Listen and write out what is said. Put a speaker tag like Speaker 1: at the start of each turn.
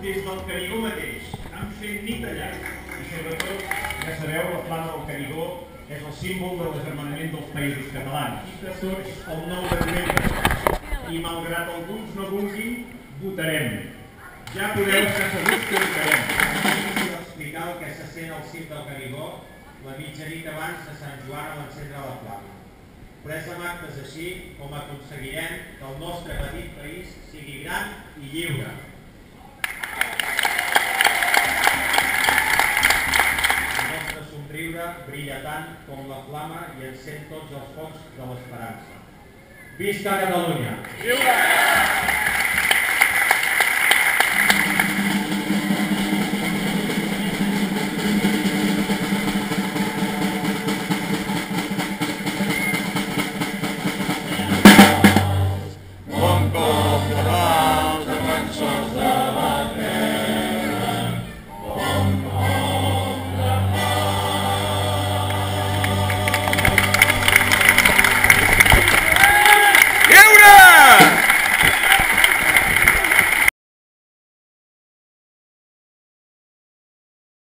Speaker 1: des del Canigó mateix, amb fent nit allà. I sobretot, ja sabeu, la flama del Canigó és el símbol de l'agermanament dels països catalans. I que tots el 9 de novembre. I malgrat alguns no vulguin, votarem. Ja podeu estar segurs que votarem.
Speaker 2: Vull explicar el que se sent al cim del Canigó la mitjanit abans de Sant Joan a l'encendre la flama. Però és amb actes així com aconseguirem que el nostre petit país sigui gran i lliure. El nostre somriure brilla tant com la flama i encén tots els focs de l'esperança. Visca Catalunya!
Speaker 1: Viure!